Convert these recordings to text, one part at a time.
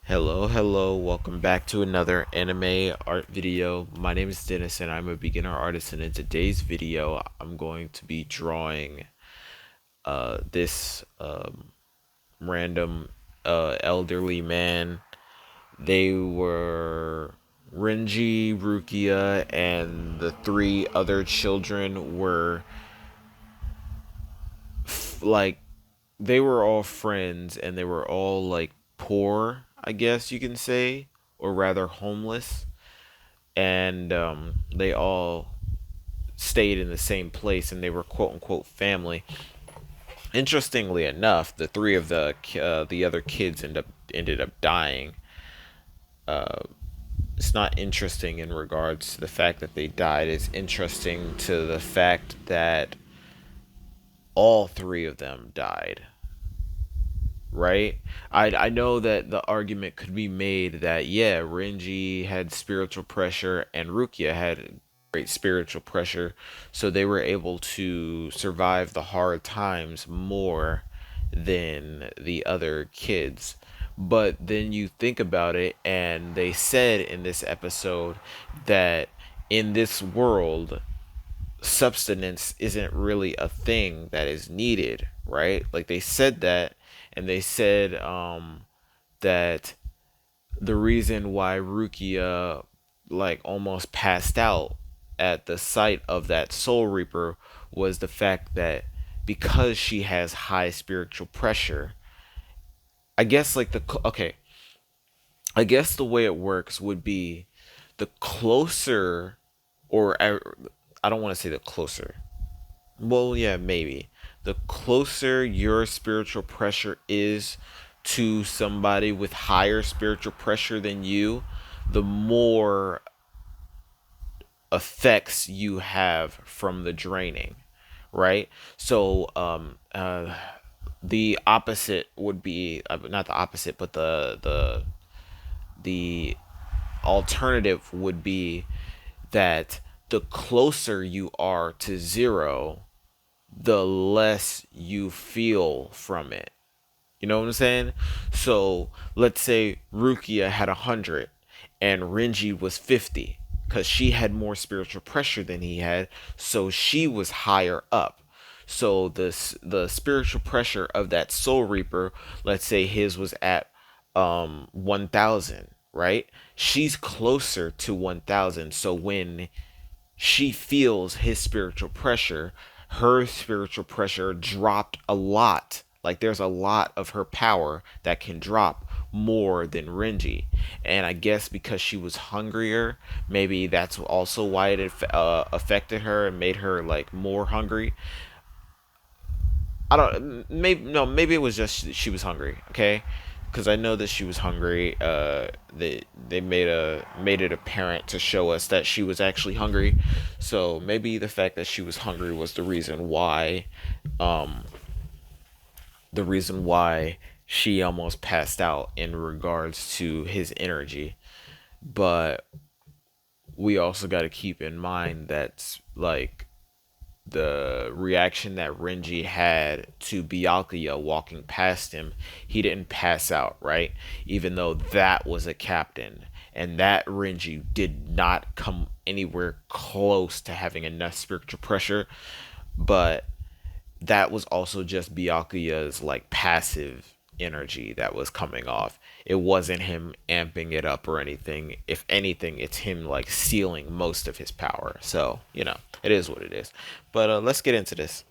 Hello, welcome back to another anime art video. My name is Dennis and I'm a beginner artist, and in today's video I'm going to be drawing this random elderly man. They were Renji, Rukia, and the three other children were like they were all friends, and they were all like poor, I guess you can say, or rather homeless, and they all stayed in the same place, and they were quote unquote family. Interestingly enough, the three of the other kids ended up dying. It's not interesting in regards to the fact that they died. It's interesting to the fact that all three of them died. Right? I know that the argument could be made that yeah, Renji had spiritual pressure and Rukia had great spiritual pressure, so they were able to survive the hard times more than the other kids. But then you think about it, and they said in this episode that in this world substance isn't really a thing that is needed, right? Like they said that, and they said that the reason why Rukia like almost passed out at the sight of that Soul Reaper was the fact that because she has high spiritual pressure, I guess like the okay, I guess the way it works would be the closer, or I don't want to say the closer. Well, yeah, maybe. The closer your spiritual pressure is to somebody with higher spiritual pressure than you, the more effects you have from the draining, right? So, the opposite would be not the opposite, but the alternative would be that the closer you are to zero, the less you feel from it. You know what I'm saying? So let's say Rukia had 100 and Renji was 50 because she had more spiritual pressure than he had, so she was higher up. So the spiritual pressure of that Soul Reaper, let's say his was at 1000, right? She's closer to 1000. So when she feels his spiritual pressure, her spiritual pressure dropped a lot. Like there's a lot of her power that can drop more than Renji. And I guess because she was hungrier, maybe that's also why it affected her and made her like more hungry. I don't, maybe no, maybe it was just she was hungry. Okay, because I know that she was hungry. They made it apparent to show us that she was actually hungry. So maybe the fact that she was hungry was um, the reason why she almost passed out in regards to his energy. But we also got to keep in mind that like the reaction that Renji had to Byakuya walking past him, he didn't pass out, right? Even though that was a captain, and that Renji did not come anywhere close to having enough spiritual pressure, but that was also just Byakuya's like passive energy that was coming off. It wasn't him amping it up or anything. If anything, it's him like sealing most of his power. So, it is what it is. But let's get into this.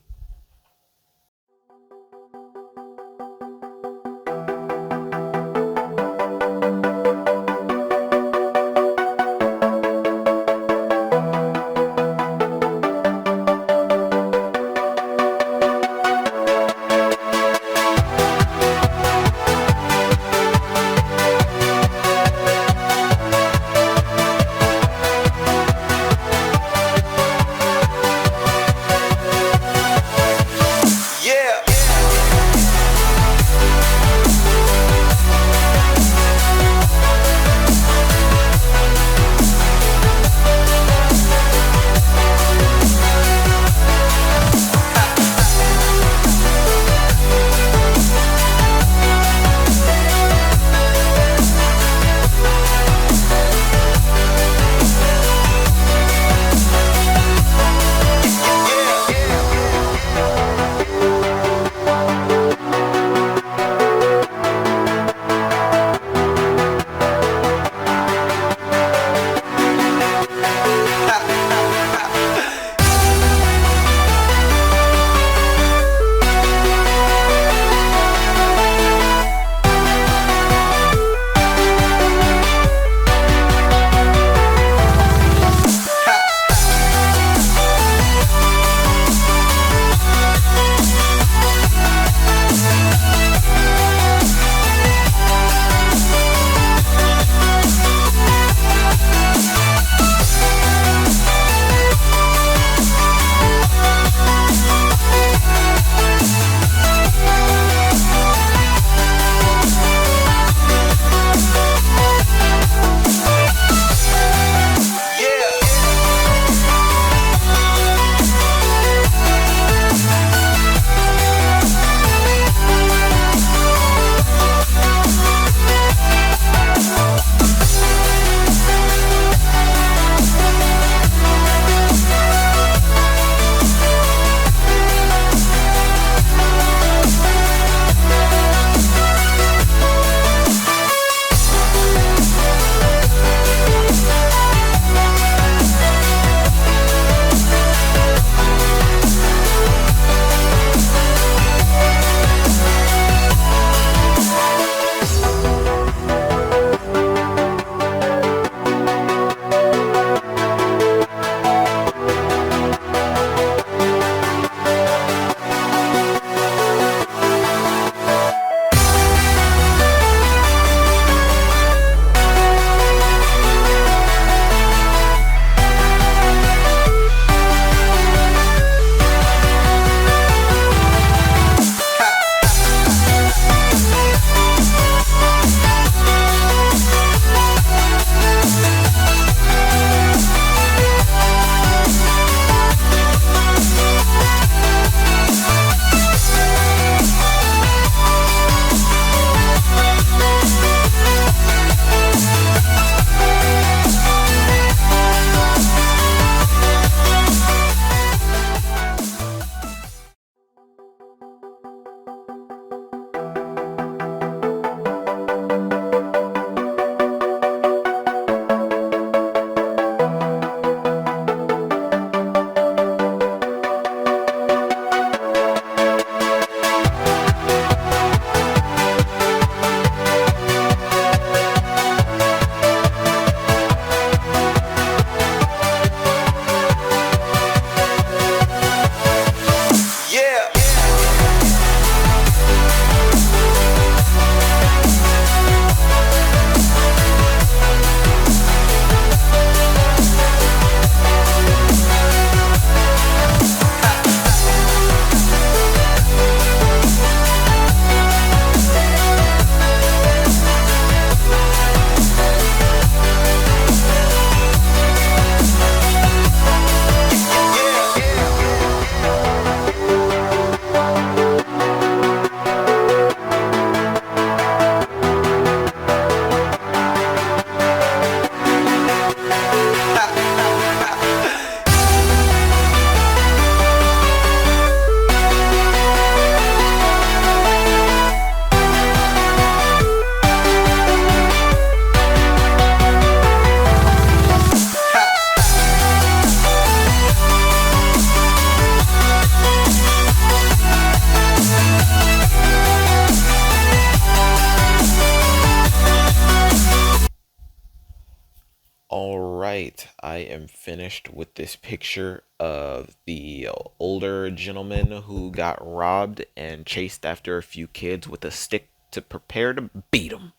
right, I am finished with this picture of the older gentleman who got robbed and chased after a few kids with a stick to prepare to beat them.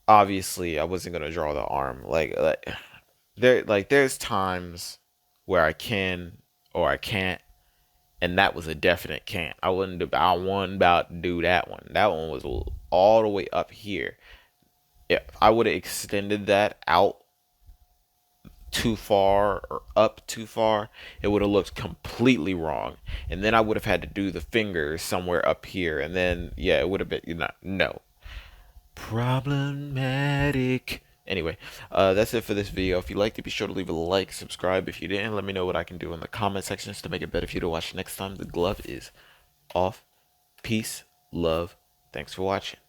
Obviously, I wasn't gonna draw the arm. There's times where I can or I can't, and that was a definite can't. I wasn't about to do that one. That one was all the way up here. If I would have extended that out too far or up too far, it would have looked completely wrong. And then I would have had to do the fingers somewhere up here. And then, yeah, it would have been, no. Problematic. Anyway, that's it for this video. If you liked it, be sure to leave a like, subscribe. If you didn't, let me know what I can do in the comment sections to make it better for you to watch next time. The glove is off. Peace, love. Thanks for watching.